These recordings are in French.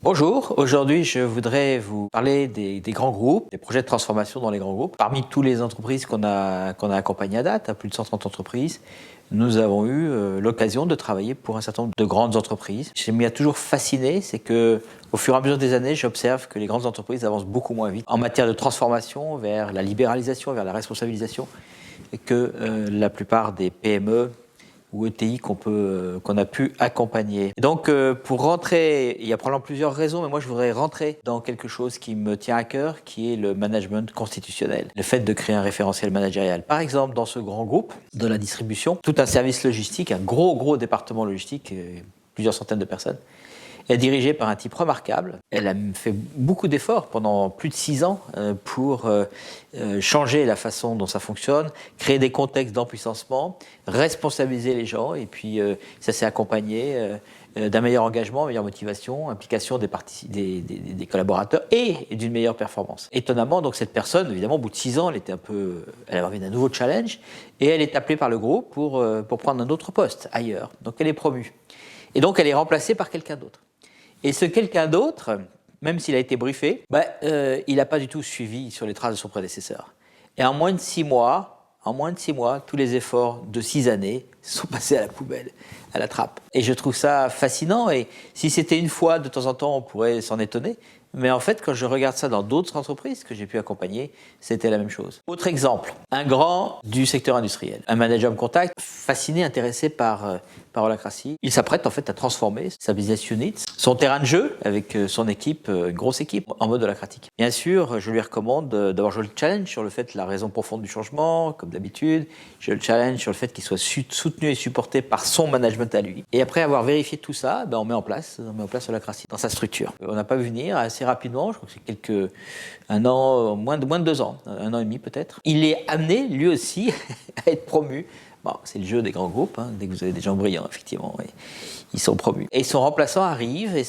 Bonjour, aujourd'hui je voudrais vous parler des grands groupes, des projets de transformation dans les grands groupes. Parmi toutes les entreprises qu'on a accompagnées à date, à plus de 130 entreprises, nous avons eu l'occasion de travailler pour un certain nombre de grandes entreprises. Ce qui m'y a toujours fasciné, c'est que au fur et à mesure des années, j'observe que les grandes entreprises avancent beaucoup moins vite en matière de transformation vers la libéralisation, vers la responsabilisation, que la plupart des PME ou ETI qu'on a pu accompagner. Et donc, pour rentrer, il y a probablement plusieurs raisons, mais moi je voudrais rentrer dans quelque chose qui me tient à cœur, qui est le management constitutionnel. Le fait de créer un référentiel managérial. Par exemple, dans ce grand groupe de la distribution, tout un service logistique, un gros département logistique, plusieurs centaines de personnes, est dirigée par un type remarquable. Elle a fait beaucoup d'efforts pendant plus de 6 ans pour changer la façon dont ça fonctionne, créer des contextes d'empuissancement, responsabiliser les gens, et puis ça s'est accompagné d'un meilleur engagement, meilleure motivation, implication des collaborateurs et d'une meilleure performance. Étonnamment, donc cette personne, évidemment, au bout de 6 ans, elle avait envie d'un nouveau challenge, et elle est appelée par le groupe pour prendre un autre poste ailleurs. Donc elle est promue. Et donc elle est remplacée par quelqu'un d'autre. Et ce quelqu'un d'autre, même s'il a été briefé, il n'a pas du tout suivi sur les traces de son prédécesseur. Et en moins de 6 mois, tous les efforts de 6 années sont passés à la poubelle, à la trappe. Et je trouve ça fascinant. Et si c'était une fois, de temps en temps, on pourrait s'en étonner. Mais en fait, quand je regarde ça dans d'autres entreprises que j'ai pu accompagner, c'était la même chose. Autre exemple, un grand du secteur industriel. Un manager me contacte, fasciné, intéressé par Holacracy. Il s'apprête en fait à transformer sa business unit, son terrain de jeu avec son équipe, une grosse équipe, en mode holacratique. Bien sûr, je lui recommande d'avoir joué le challenge sur le fait la raison profonde du changement, comme d'habitude. Je le challenge sur le fait qu'il soit soutenu et supporté par son management à lui. Et après avoir vérifié tout ça, on met en place Holacracy dans sa structure. On n'a pas vu venir assez rapidement, je crois que c'est un an, moins de 2 ans, 1 an et demi peut-être. Il est amené, lui aussi, à être promu. Bon, c'est le jeu des grands groupes, dès que vous avez des gens brillants, effectivement, ils sont promus. Et son remplaçant arrive,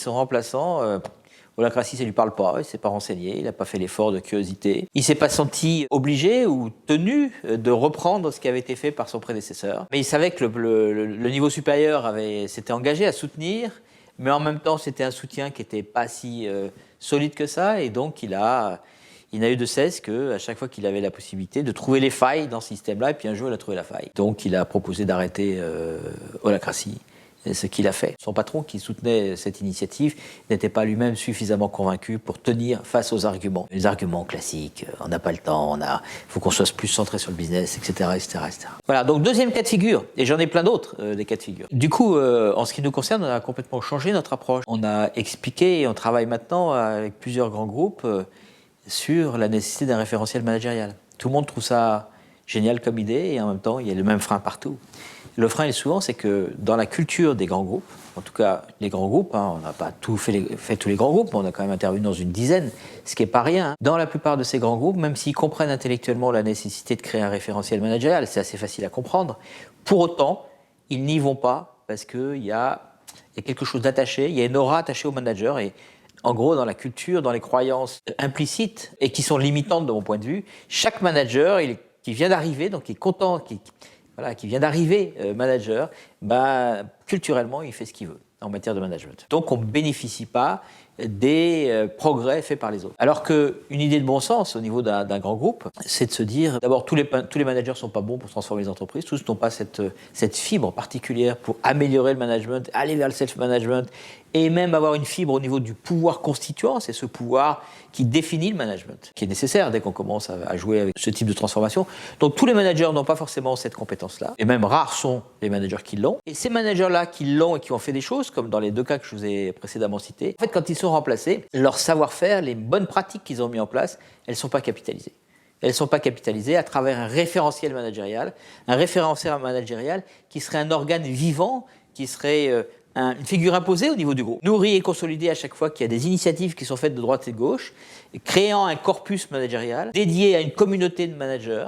Holacracy, ça ne lui parle pas, il ne s'est pas renseigné, il n'a pas fait l'effort de curiosité. Il ne s'est pas senti obligé ou tenu de reprendre ce qui avait été fait par son prédécesseur. Mais il savait que le niveau supérieur s'était engagé à soutenir, mais en même temps, c'était un soutien qui n'était pas si solide que ça, et donc il n'a eu de cesse qu'à chaque fois qu'il avait la possibilité de trouver les failles dans ce système-là, et puis un jour il a trouvé la faille. Donc il a proposé d'arrêter Holacracy, ce qu'il a fait. Son patron qui soutenait cette initiative n'était pas lui-même suffisamment convaincu pour tenir face aux arguments. Les arguments classiques, on n'a pas le temps, il faut qu'on soit plus centré sur le business, etc. Voilà, donc deuxième cas de figure, et j'en ai plein d'autres, des cas de figure. Du coup, en ce qui nous concerne, on a complètement changé notre approche. On a expliqué et on travaille maintenant avec plusieurs grands groupes sur la nécessité d'un référentiel managérial. Tout le monde trouve ça génial comme idée, et en même temps, il y a le même frein partout. Le frein, souvent, c'est que dans la culture des grands groupes, en tout cas les grands groupes, on n'a pas fait tous les grands groupes, mais on a quand même intervenu dans une dizaine, ce qui n'est pas rien. Dans la plupart de ces grands groupes, même s'ils comprennent intellectuellement la nécessité de créer un référentiel managérial, c'est assez facile à comprendre, pour autant, ils n'y vont pas parce qu'il y a quelque chose d'attaché, il y a une aura attachée au manager, et en gros, dans la culture, dans les croyances implicites et qui sont limitantes de mon point de vue, chaque manager qui vient d'arriver, donc qui est content, qui vient d'arriver manager, culturellement, il fait ce qu'il veut en matière de management. Donc, on ne bénéficie pas des progrès faits par les autres. Alors qu'une idée de bon sens au niveau d'un grand groupe, c'est de se dire, d'abord, tous les managers ne sont pas bons pour transformer les entreprises, tous n'ont pas cette fibre particulière pour améliorer le management, aller vers le self-management, et même avoir une fibre au niveau du pouvoir constituant, c'est ce pouvoir qui définit le management, qui est nécessaire dès qu'on commence à jouer avec ce type de transformation. Donc tous les managers n'ont pas forcément cette compétence-là, et même rares sont les managers qui l'ont. Et ces managers-là qui l'ont et qui ont fait des choses, comme dans les 2 cas que je vous ai précédemment cités, en fait, quand ils sont remplacés, leur savoir-faire, les bonnes pratiques qu'ils ont mis en place, elles ne sont pas capitalisées. Elles ne sont pas capitalisées à travers un référentiel managérial qui serait un organe vivant, qui serait une figure imposée au niveau du groupe, nourrie et consolidée à chaque fois qu'il y a des initiatives qui sont faites de droite et de gauche, créant un corpus managérial dédié à une communauté de managers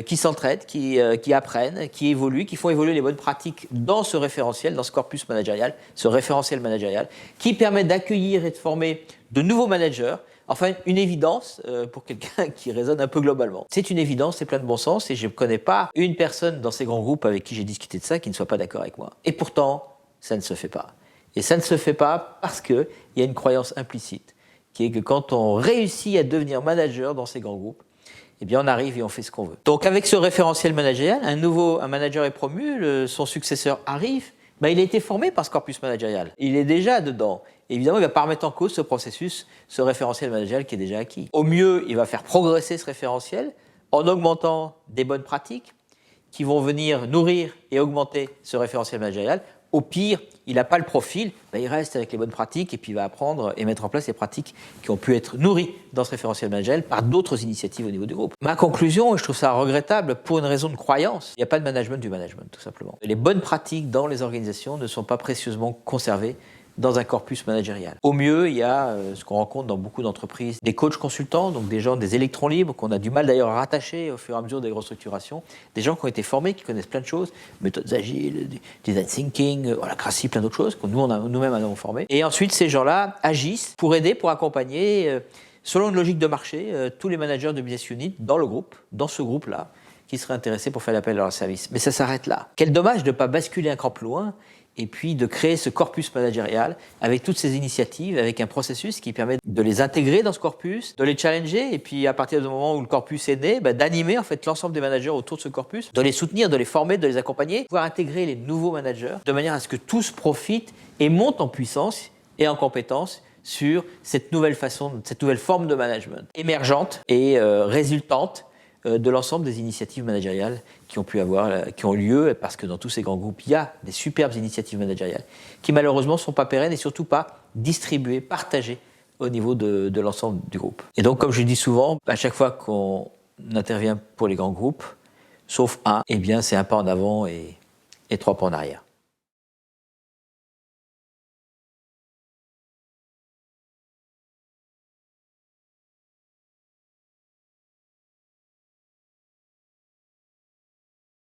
qui s'entraident, qui apprennent, qui évoluent, qui font évoluer les bonnes pratiques dans ce référentiel, dans ce corpus managérial, ce référentiel managérial, qui permet d'accueillir et de former de nouveaux managers. Enfin, une évidence pour quelqu'un qui raisonne un peu globalement. C'est une évidence, c'est plein de bon sens, et je ne connais pas une personne dans ces grands groupes avec qui j'ai discuté de ça qui ne soit pas d'accord avec moi. Et pourtant, ça ne se fait pas. Et ça ne se fait pas parce qu'il y a une croyance implicite, qui est que quand on réussit à devenir manager dans ces grands groupes, eh bien on arrive et on fait ce qu'on veut. Donc avec ce référentiel managérial, un manager est promu, son successeur arrive, il a été formé par ce corpus managérial. Il est déjà dedans. Évidemment, il ne va pas remettre en cause ce processus, ce référentiel managérial qui est déjà acquis. Au mieux, il va faire progresser ce référentiel en augmentant des bonnes pratiques qui vont venir nourrir et augmenter ce référentiel managérial. Au pire, il n'a pas le profil, il reste avec les bonnes pratiques et puis il va apprendre et mettre en place les pratiques qui ont pu être nourries dans ce référentiel managérial par d'autres initiatives au niveau du groupe. Ma conclusion, et je trouve ça regrettable pour une raison de croyance, il n'y a pas de management du management, tout simplement. Les bonnes pratiques dans les organisations ne sont pas précieusement conservées dans un corpus managérial. Au mieux, il y a ce qu'on rencontre dans beaucoup d'entreprises, des coachs consultants, donc des gens, des électrons libres, qu'on a du mal d'ailleurs à rattacher au fur et à mesure des restructurations, des gens qui ont été formés, qui connaissent plein de choses, méthodes agiles, design thinking, Crassi, plein d'autres choses, que nous-mêmes avons formés. Et ensuite, ces gens-là agissent pour aider, pour accompagner, selon une logique de marché, tous les managers de business unit dans le groupe, dans ce groupe-là, qui seraient intéressés pour faire appel à leur service. Mais ça s'arrête là. Quel dommage de ne pas basculer un cran plus loin et puis de créer ce corpus managérial avec toutes ces initiatives, avec un processus qui permet de les intégrer dans ce corpus, de les challenger, et puis à partir du moment où le corpus est né, d'animer en fait l'ensemble des managers autour de ce corpus, de les soutenir, de les former, de les accompagner, pouvoir intégrer les nouveaux managers, de manière à ce que tous profitent et montent en puissance et en compétence sur cette nouvelle forme de management émergente et résultante de l'ensemble des initiatives managériales qui ont lieu, parce que dans tous ces grands groupes, il y a des superbes initiatives managériales qui malheureusement ne sont pas pérennes et surtout pas distribuées, partagées au niveau de l'ensemble du groupe. Et donc, comme je dis souvent, à chaque fois qu'on intervient pour les grands groupes, sauf un, c'est un pas en avant et 3 pas en arrière.